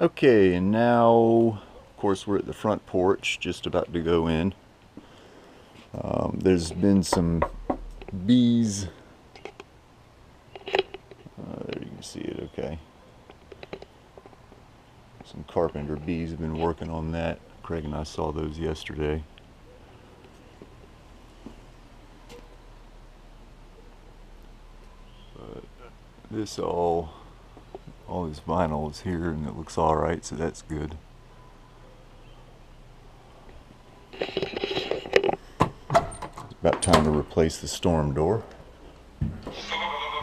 Okay, and now, of course, we're at the front porch, just about to go in. There's been some bees. There you can see it, okay. Some carpenter bees have been working on that. Craig and I saw those yesterday. But this all this vinyl is here and it looks alright, so that's good. It's about time to replace the storm door.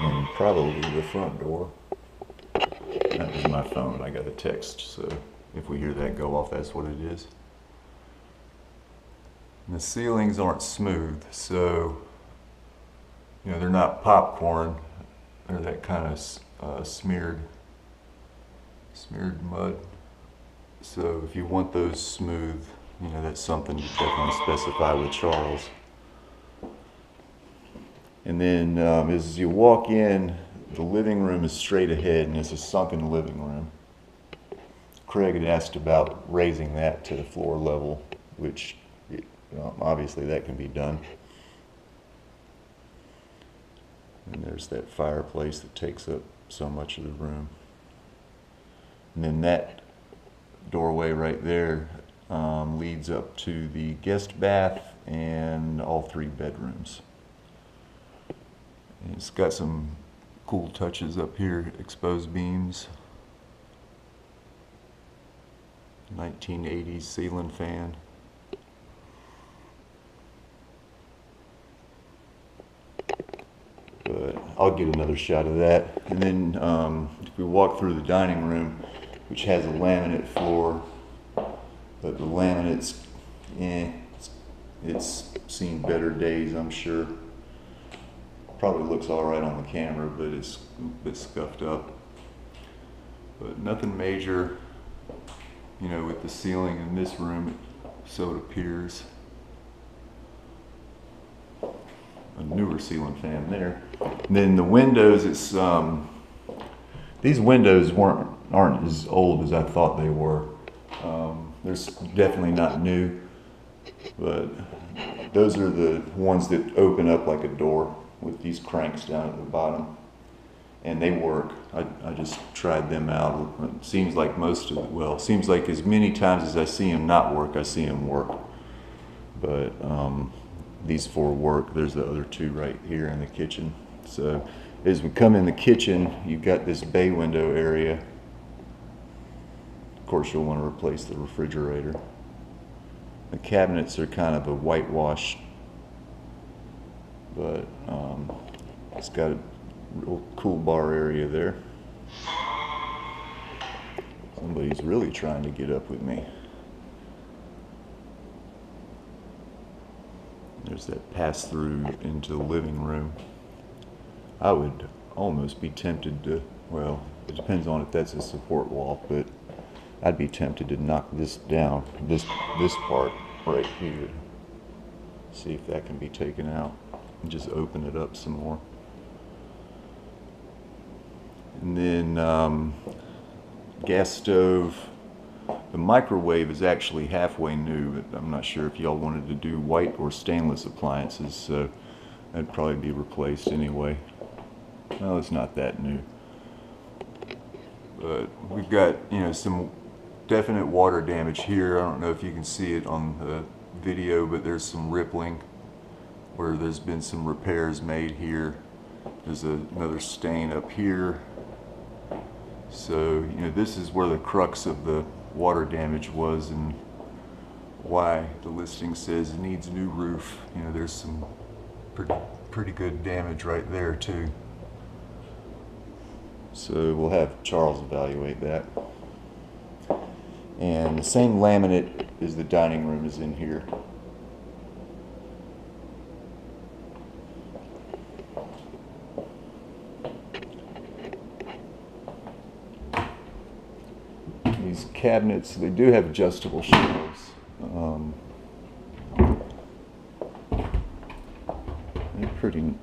And probably the front door. That was my phone. I got a text, so if we hear that go off, that's what it is. And the ceilings aren't smooth, so they're not popcorn. They're that kind of smeared mud. So if you want those smooth, that's something to definitely specify with Charles. And then as you walk in, the living room is straight ahead, and it's a sunken living room. Craig had asked about raising that to the floor level, which obviously that can be done. And there's that fireplace that takes up so much of the room. And then that doorway right there leads up to the guest bath and all 3 bedrooms. And it's got some cool touches up here, exposed beams, 1980s ceiling fan. But I'll get another shot of that. And then if we walk through the dining room, which has a laminate floor, but the laminate's, it's seen better days, I'm sure. Probably looks all right on the camera, but it's a bit scuffed up. But nothing major, with the ceiling in this room, so it appears. A newer ceiling fan there. And then the windows, it's these windows aren't as old as I thought they were. They're definitely not new, but those are the ones that open up like a door with these cranks down at the bottom, and they work. I just tried them out. It seems like seems like as many times as I see them not work, I see them work. But these 4 work. There's the other 2 right here in the kitchen. So as we come in the kitchen, you've got this bay window area. Of course, you'll want to replace the refrigerator. The cabinets are kind of a whitewash, but it's got a real cool bar area there. Somebody's really trying to get up with me. There's that pass-through into the living room. I would almost be tempted to, well, it depends on if that's a support wall, but I'd be tempted to knock this down, this part right here. See if that can be taken out and just open it up some more. And then gas stove. The microwave is actually halfway new, but I'm not sure if y'all wanted to do white or stainless appliances, so that'd probably be replaced anyway. Well, it's not that new. But we've got, some definite water damage here. I don't know if you can see it on the video, but there's some rippling where there's been some repairs made here. There's another stain up here. So, this is where the crux of the water damage was and why the listing says it needs new roof. There's some pretty good damage right there too. So we'll have Charles evaluate that. And the same laminate as the dining room is in here. These cabinets, they do have adjustable shelves.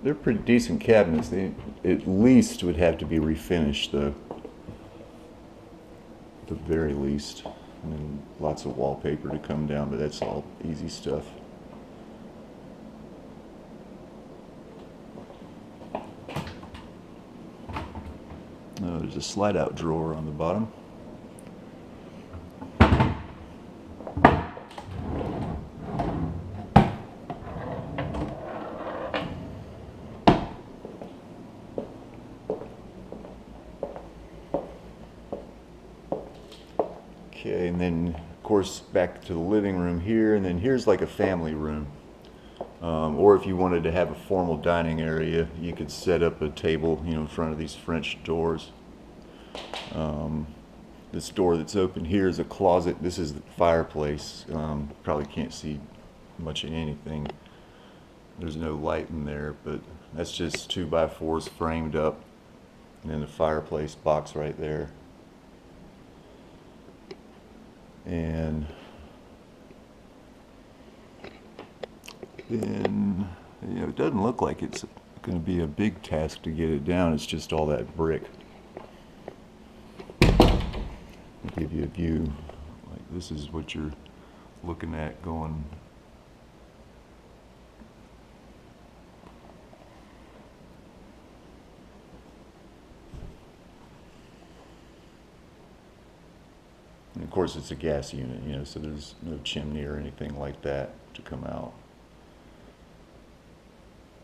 They're pretty decent cabinets. They at least would have to be refinished though. at the very least. And then lots of wallpaper to come down, but that's all easy stuff. There's a slide out drawer on the bottom. Okay, and then of course back to the living room here, and then here's like a family room. Or if you wanted to have a formal dining area, you could set up a table, in front of these French doors. This door that's open here is a closet. This is the fireplace. Probably can't see much of anything. There's no light in there, but that's just 2x4s framed up, and then the fireplace box right there. And then, it doesn't look like it's going to be a big task to get it down. It's just all that brick. I'll give you a view. Like, this is what you're looking at going. And of course, it's a gas unit, so there's no chimney or anything like that to come out.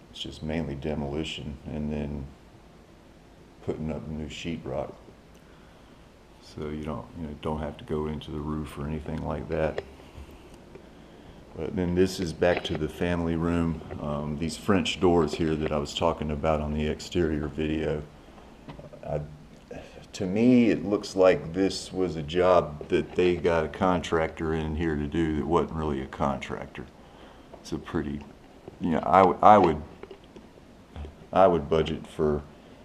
It's just mainly demolition and then putting up new sheetrock. So you don't have to go into the roof or anything like that. But then this is back to the family room. These French doors here that I was talking about on the exterior video. To me, it looks like this was a job that they got a contractor in here to do that wasn't really a contractor. It's a pretty, I would budget for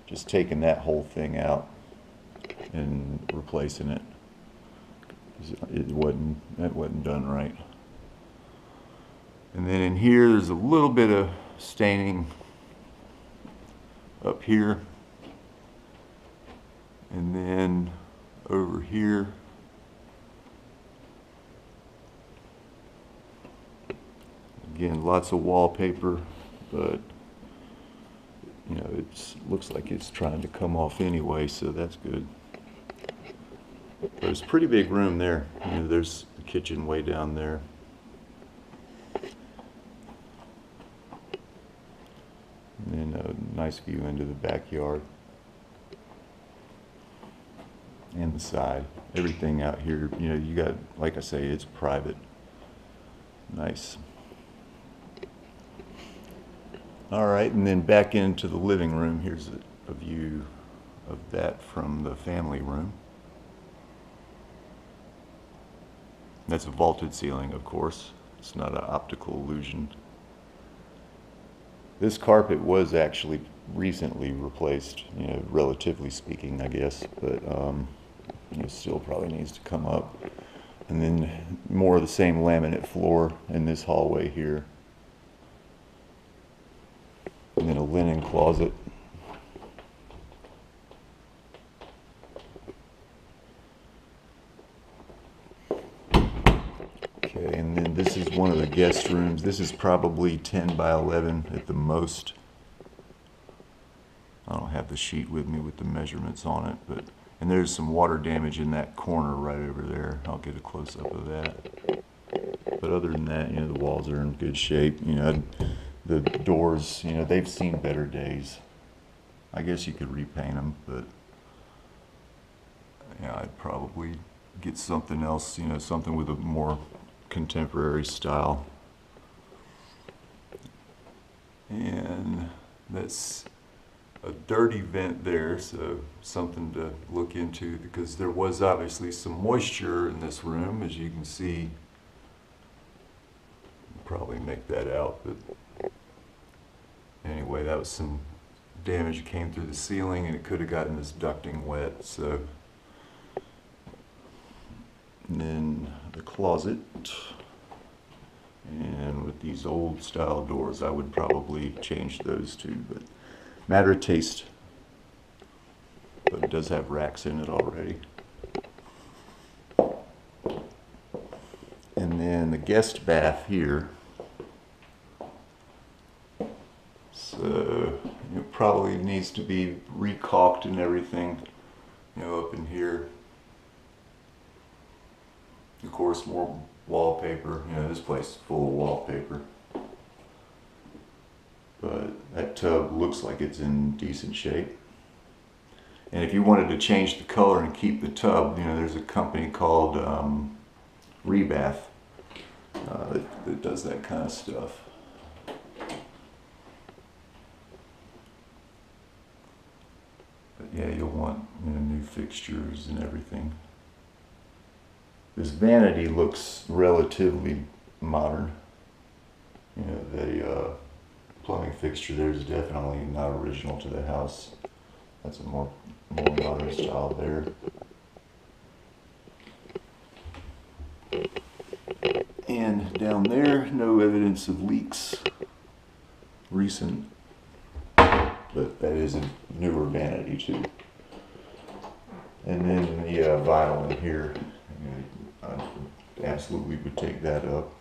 just taking that whole thing out and replacing it. That wasn't done right. And then in here, there's a little bit of staining up here. And then over here, again, lots of wallpaper, but it looks like it's trying to come off anyway, so that's good. There's a pretty big room there. There's the kitchen way down there. And then a nice view into the backyard. And the side. Everything out here, you got, like I say, it's private. Nice. All right, and then back into the living room. Here's a view of that from the family room. That's a vaulted ceiling, of course. It's not an optical illusion. This carpet was actually recently replaced, relatively speaking, I guess, but it still probably needs to come up. And then more of the same laminate floor in this hallway here. And then a linen closet. Okay, and then this is one of the guest rooms. This is probably 10 by 11 at the most. I don't have the sheet with me with the measurements on it, and there's some water damage in that corner right over there. I'll get a close-up of that. But other than that, the walls are in good shape. The doors, they've seen better days. I guess you could repaint them, but I'd probably get something else, something with a more contemporary style. And that's a dirty vent there, so something to look into, because there was obviously some moisture in this room, as you can see. Probably make that out, but anyway, that was some damage that came through the ceiling, and it could have gotten this ducting wet. So, and then the closet, and with these old style doors, I would probably change those too, but matter of taste. But it does have racks in it already. guest bath here. So it probably needs to be recaulked and everything, you know, up in here. Of course, more wallpaper. You know, this place is full of wallpaper. But that tub looks like it's in decent shape. And if you wanted to change the color and keep the tub, you know, there's a company called Rebath that does that kind of stuff. But yeah, you'll want, you know, new fixtures and everything. This vanity looks relatively modern. You know, the plumbing fixture there is definitely not original to the house. That's a more modern style there. And down there, no evidence of leaks. Recent, but that is a newer vanity too. And then the vinyl in here, I absolutely would take that up.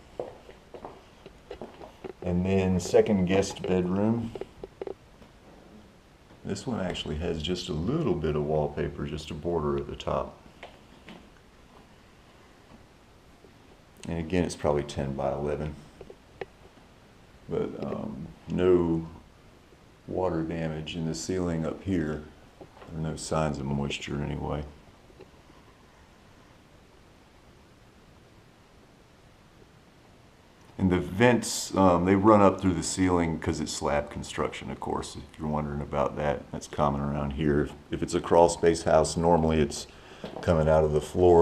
And then second guest bedroom. This one actually has just a little bit of wallpaper, just a border at the top. And again, it's probably 10 by 11. But no water damage in the ceiling up here. There are no signs of moisture anyway. And the vents, they run up through the ceiling because it's slab construction, of course, if you're wondering about that. That's common around here. If it's a crawl space house, normally it's coming out of the floor.